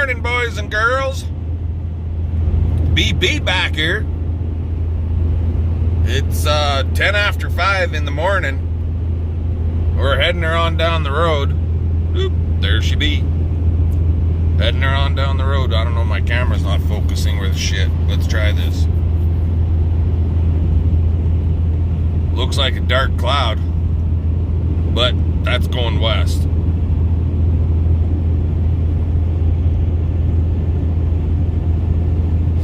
morning, boys and girls. BB back here. It's 10 after 5 in the morning. We're heading her on down the road. Oop, there she be. Heading her on down the road. I don't know, my camera's not focusing worth shit. Let's try this. Looks like a dark cloud, but that's going west.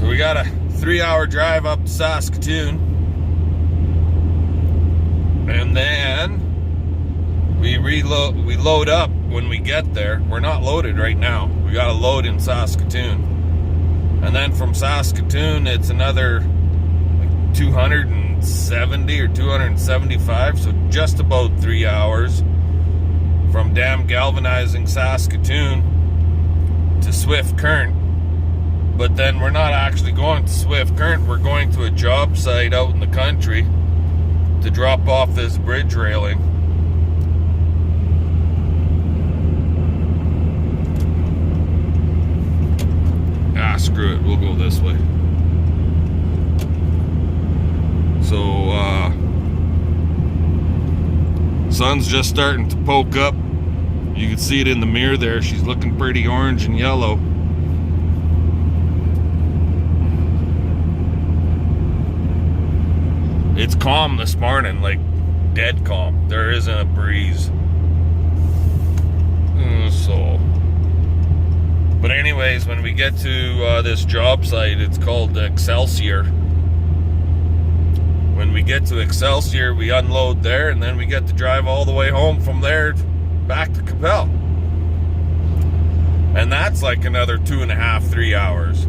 So we got a 3-hour drive up to Saskatoon, and then we load up when we get there. We're not loaded right now. We got to load in Saskatoon, and then from Saskatoon it's another like 270 or 275, so just about 3 hours from Dam Galvanizing Saskatoon to Swift Current. But then we're not actually going to Swift Current. We're going to a job site out in the country to drop off this bridge railing. Screw it, we'll go this way. So sun's just starting to poke up. You can see it in the mirror there. She's looking pretty orange and yellow. It's calm this morning, like dead calm. There isn't a breeze. But anyways, when we get to this job site, it's called Excelsior. When we get to Excelsior, we unload there, and then we get to drive all the way home from there back to Qu'Appelle. And that's like another 2.5, 3 hours.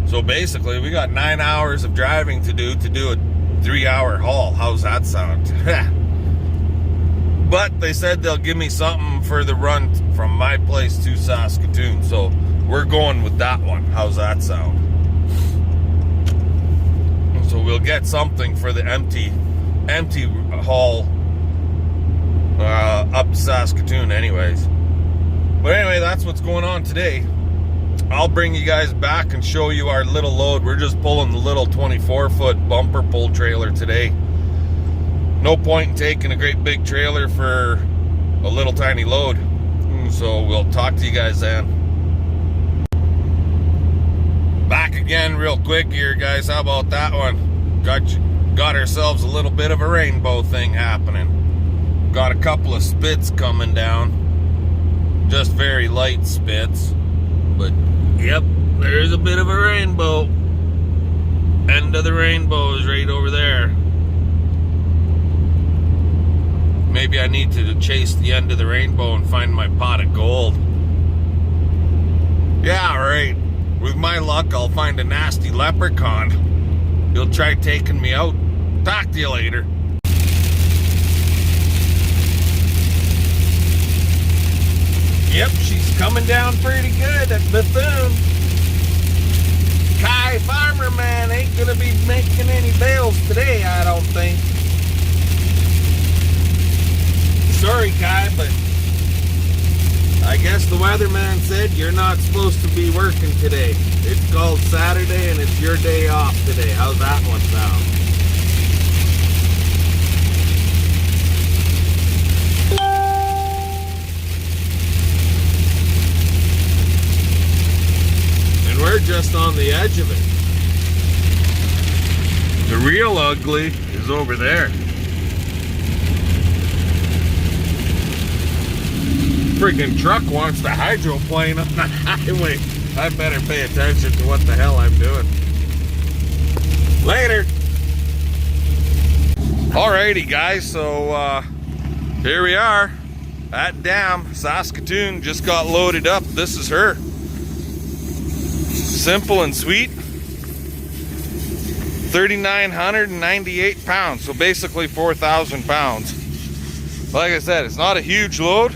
So basically, we got 9 hours of driving to do a 3-hour haul. How's that sound? But they said they'll give me something for the run from my place to Saskatoon, so we're going with that one. How's that sound? So we'll get something for the empty haul up to Saskatoon anyways. But anyway, that's what's going on today. I'll bring you guys back and show you our little load. We're just pulling the little 24-foot bumper pull trailer today. No point in taking a great big trailer for a little tiny load. So we'll talk to you guys then. Back again real quick here, guys. How about that one? Got ourselves a little bit of a rainbow thing happening. Got a couple of spits coming down. Just very light spits. But, yep, there's a bit of a rainbow. End of the rainbow is right over there. Maybe I need to chase the end of the rainbow and find my pot of gold. Yeah, right. With my luck, I'll find a nasty leprechaun. He'll try taking me out. Talk to you later. Yep, she's coming down pretty good at Bethune. Kai Farmer Man ain't gonna be making any bales today, I don't think. Sorry, Kai, but I guess the weatherman said you're not supposed to be working today. It's called Saturday and it's your day off today. How's that one sound? And we're just on the edge of it. The real ugly is over there. Freaking truck wants to hydroplane on the highway. I better pay attention to what the hell I'm doing. Later. Alrighty, guys, so here we are at Dam. Saskatoon just got loaded up. This is her. Simple and sweet. 3,998 pounds, so basically 4,000 pounds. Like I said, it's not a huge load.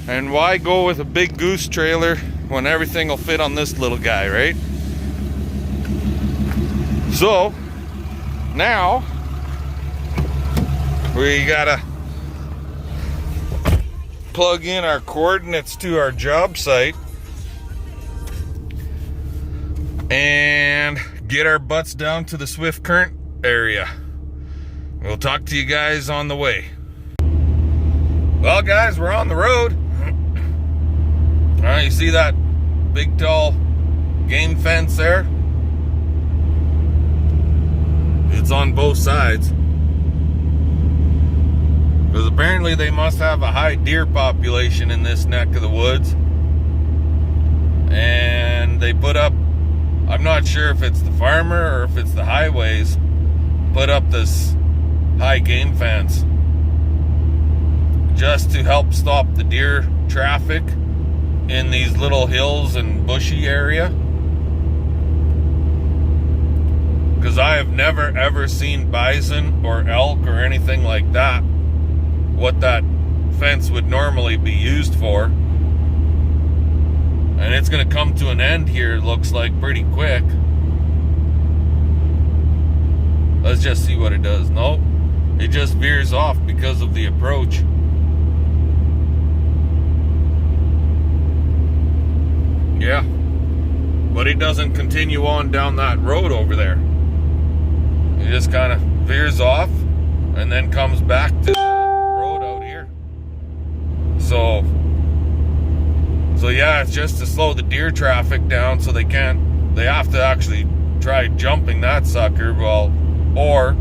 And why go with a big goose trailer when everything will fit on this little guy, right? So, now, we gotta plug in our coordinates to our job site. and get our butts down to the Swift Current area. We'll talk to you guys on the way. Well, guys, we're on the road. All right, you see that big, tall game fence there? It's on both sides. Because apparently they must have a high deer population in this neck of the woods. And they put up, I'm not sure if it's the farmer or if it's the highways, put up this high game fence just to help stop the deer traffic in these little hills and bushy area. Because I have never ever seen bison or elk or anything like that, what that fence would normally be used for. And it's going to come to an end here, it looks like, pretty quick. Let's just see what it does. Nope, it just veers off because of the approach. Yeah, but it doesn't continue on down that road over there. It just kind of veers off and then comes back to the road out here. So yeah, it's just to slow the deer traffic down so they have to actually try jumping that sucker. Well, or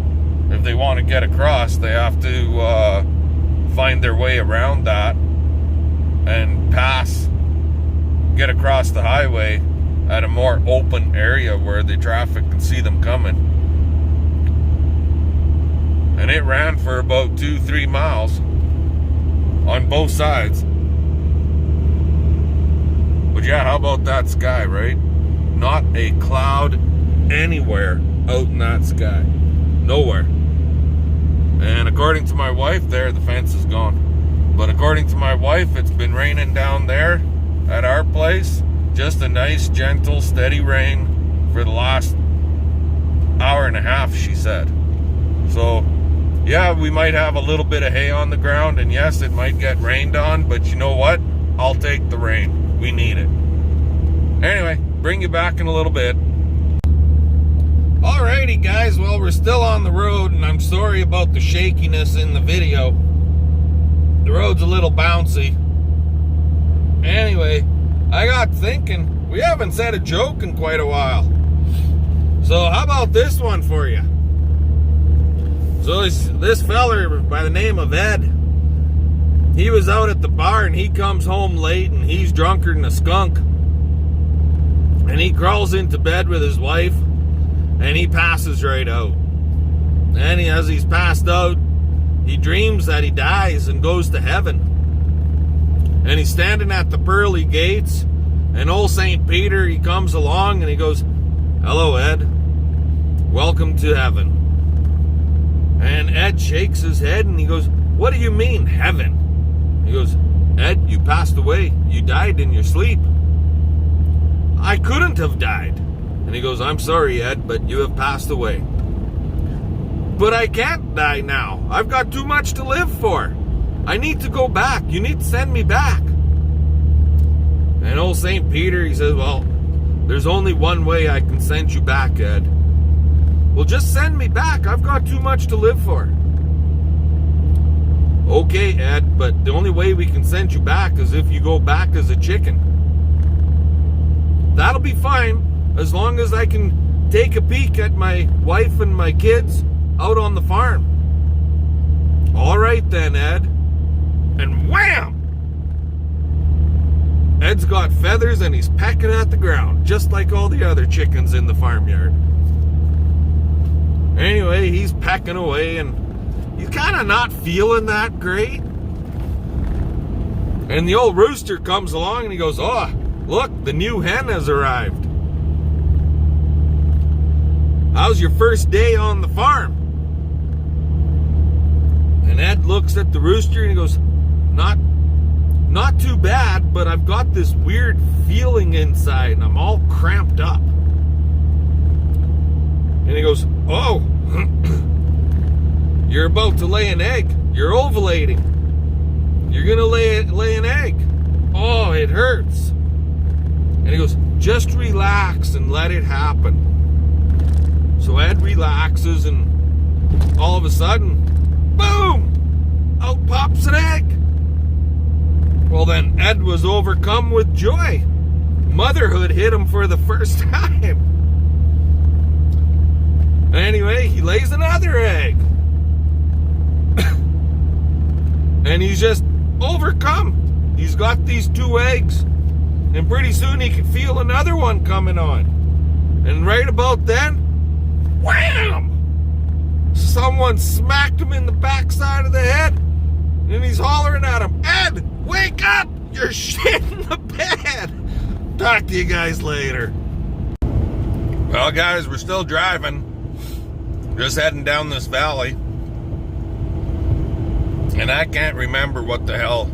if they want to get across, they have to find their way around that and get across the highway at a more open area where the traffic can see them coming. And it ran for about 2-3 miles on both sides. But yeah, how about that sky, right? Not a cloud anywhere out in that sky. Nowhere. And according to my wife there, the fence is gone. But according to my wife, it's been raining down there at our place. Just a nice, gentle, steady rain for the last hour and a half, she said. So, yeah, we might have a little bit of hay on the ground, and yes, it might get rained on, but you know what? I'll take the rain. We need it. Anyway, bring you back in a little bit. Alrighty, guys, well, we're still on the road, and I'm sorry about the shakiness in the video. The road's a little bouncy. Anyway, I got thinking, we haven't said a joke in quite a while. So how about this one for you? So this feller by the name of Ed, he was out at the bar and he comes home late and he's drunker than a skunk. And he crawls into bed with his wife and he passes right out. And as he's passed out, he dreams that he dies and goes to heaven. And he's standing at the pearly gates, and old St. Peter, he comes along and he goes, "Hello, Ed. Welcome to heaven." And Ed shakes his head and he goes, "What do you mean, heaven?" He goes, "Ed, you passed away. You died in your sleep." "I couldn't have died." And he goes, "I'm sorry, Ed, but you have passed away." "But I can't die now. I've got too much to live for. I need to go back. You need to send me back." And old St. Peter, he says, "Well, there's only one way I can send you back, Ed." "Well, just send me back. I've got too much to live for." "Okay, Ed, but the only way we can send you back is if you go back as a chicken." "That'll be fine, as long as I can take a peek at my wife and my kids out on the farm." "All right then, Ed." And wham! Ed's got feathers and he's pecking at the ground, just like all the other chickens in the farmyard. Anyway, he's pecking away and he's kind of not feeling that great. And the old rooster comes along and he goes, "Oh, look, the new hen has arrived. How's your first day on the farm?" And Ed looks at the rooster and he goes, Not too bad, but I've got this weird feeling inside and I'm all cramped up." And he goes, "Oh, you're about to lay an egg. You're ovulating. You're gonna lay an egg. Oh, it hurts." And he goes, Just relax and let it happen. So Ed relaxes, and all of a sudden, boom! Out pops an egg. Well, then Ed was overcome with joy. Motherhood hit him for the first time. Anyway, he lays another egg. And he's just overcome. He's got these 2 eggs. And pretty soon he can feel another one coming on. And right about then, wham! Someone smacked him in the backside of the head. And he's hollering at him, Ed, wake up! You're shitting the bed! Talk to you guys later. Well, guys, we're still driving. Just heading down this valley. And I can't remember what the hell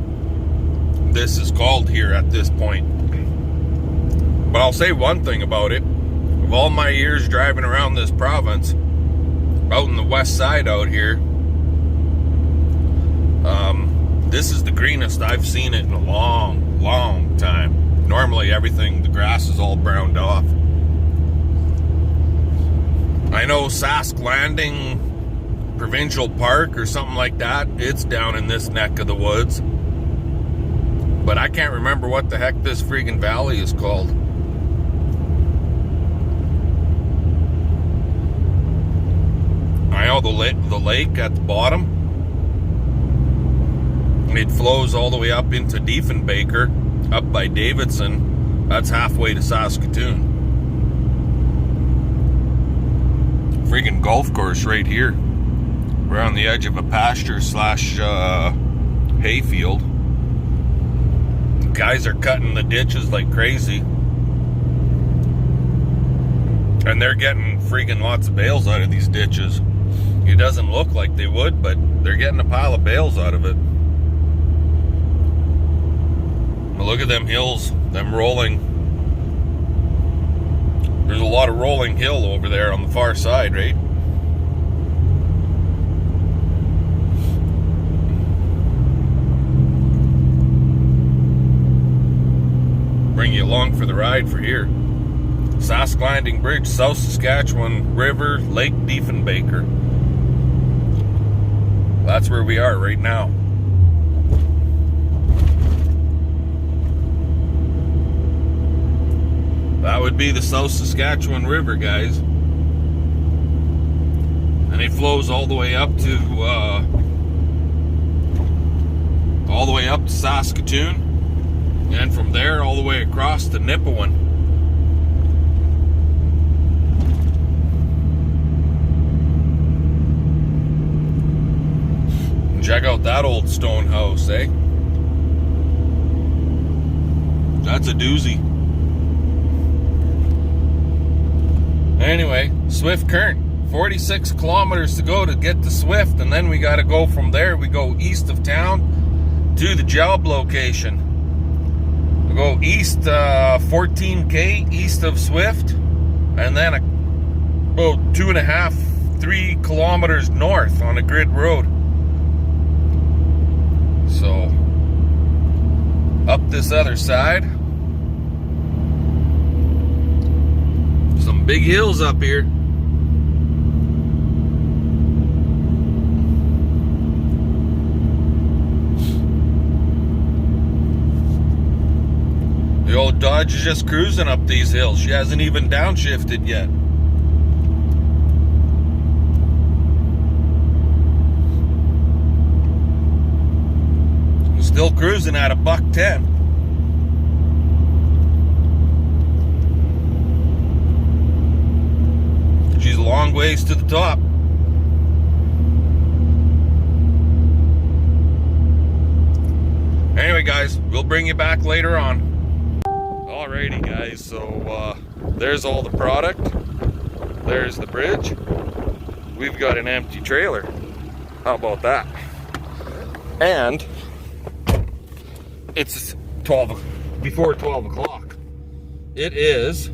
this is called here at this point. But I'll say one thing about it. Of all my years driving around this province, out in the west side out here, this is the greenest I've seen it in a long, long time. Normally everything, the grass is all browned off. I know Sask Landing Provincial Park or something like that, it's down in this neck of the woods. But I can't remember what the heck this freaking valley is called. I know the lake at the bottom. It flows all the way up into Diefenbaker, up by Davidson. That's halfway to Saskatoon. Freaking golf course right here. We're on the edge of a pasture slash hayfield. Guys are cutting the ditches like crazy. And they're getting freaking lots of bales out of these ditches. It doesn't look like they would, but they're getting a pile of bales out of it. But look at them hills, them rolling. There's a lot of rolling hill over there on the far side, right? Bring you along for the ride for here. Sask Landing Bridge, South Saskatchewan River, Lake Diefenbaker. That's where we are right now. That would be the South Saskatchewan River, guys. And it flows all the way up to Saskatoon. And from there all the way across to Nipawin. Check out that old stone house, eh? That's a doozy. Anyway, Swift Current. 46 kilometers to go to get to Swift, and then we got to go from there. We go east of town to the job location. We go east 14K east of Swift, and then about 2.5-3 kilometers north on a grid road. So up this other side, some big hills up here. The old Dodge is just cruising up these hills. She hasn't even downshifted yet. Still cruising at $110. She's a long ways to the top. Anyway, guys, we'll bring you back later on. Alrighty, guys, so there's all the product. There's the bridge. We've got an empty trailer. How about that? And it's before 12 o'clock. It is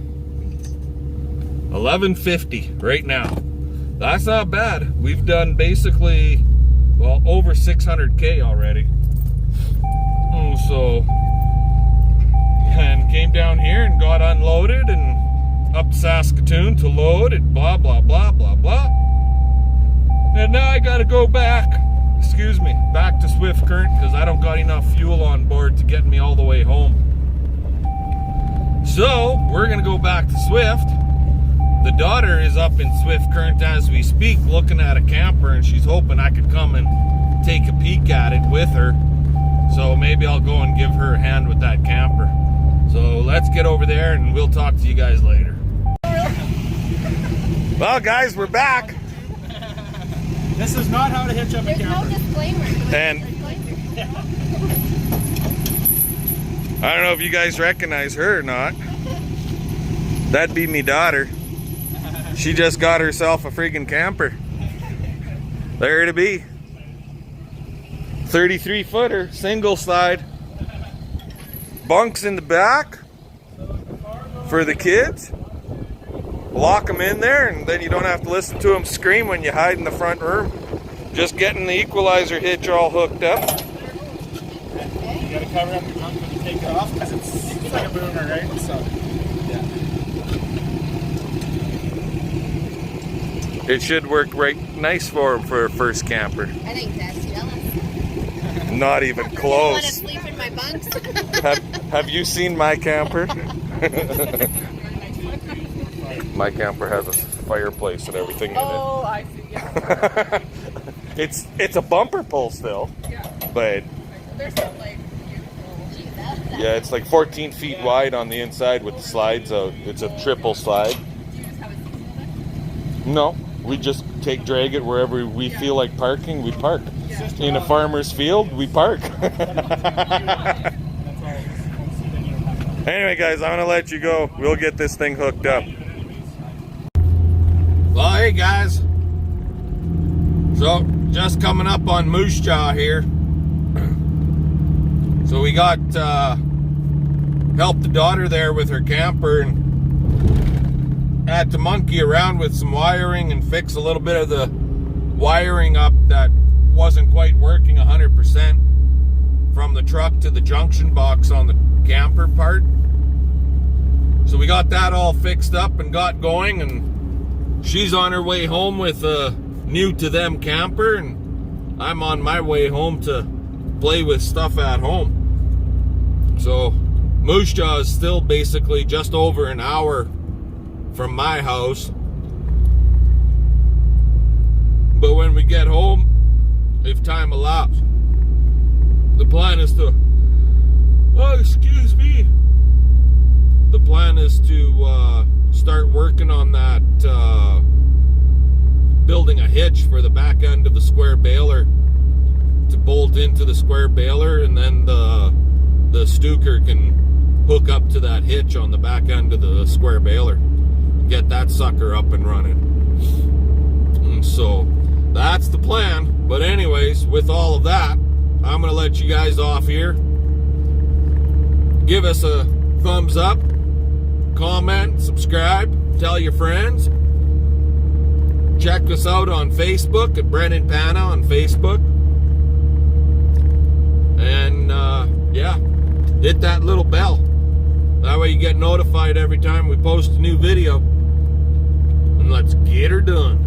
11:50 right now. That's not bad. We've done basically, well, over 600K already. So and came down here and got unloaded and up to Saskatoon to load and blah, blah, blah, blah, blah. And now I gotta go back, back to Swift Current because I don't got enough fuel on board to get me all the way home. So, we're gonna go back to Swift. The daughter is up in Swift Current as we speak looking at a camper, and she's hoping I could come and take a peek at it with her. So maybe I'll go and give her a hand with that camper. So let's get over there and we'll talk to you guys later. Well guys, we're back. This is not how to hitch up a camper. There's no disclaimer. And I don't know if you guys recognize her or not. That'd be me daughter. She just got herself a friggin' camper. There to be. 33 footer, single side. Bunks in the back for the kids. Lock them in there and then you don't have to listen to them scream when you hide in the front room. Just getting the equalizer hitch all hooked up. You gotta cover up your trunk when you take it off because it's like a boomer, right? So, yeah. It should work right nice for him for a first camper. I think that's jealous. Not even You close. want to sleep in my bunks? Have you seen my camper? My camper has a fireplace and everything in it. Oh, I see. Yeah. It's a bumper pull still, but There's some like beautiful. yeah, it's like 14 feet wide on the inside with the slides out. It's a triple slide. Do you just have a seasonal? No, we just drag it wherever we feel like parking. We park. In a farmer's field, we park. Anyway, guys, I'm gonna let you go. We'll get this thing hooked up. Well, hey guys. So, just coming up on Moose Jaw here. So we got helped the daughter there with her camper and had to monkey around with some wiring and fix a little bit of the wiring up that wasn't quite working 100% from the truck to the junction box on the camper part. So we got that all fixed up and got going, and she's on her way home with a new to them camper, and I'm on my way home to play with stuff at home. So Moose Jaw is still basically just over an hour from my house, but when we get home, if time allows, the plan is to the plan is to start working on that building a hitch for the back end of the square baler to bolt into the square baler, and then the Stuker can hook up to that hitch on the back end of the square baler, get that sucker up and running. And so that's the plan. But anyways, with all of that, I'm gonna let you guys off here. Give us a thumbs up, comment, subscribe, tell your friends. Check us out on Facebook at Brennan Pana on Facebook. And yeah, hit that little bell. That way you get notified every time we post a new video. And let's get her done.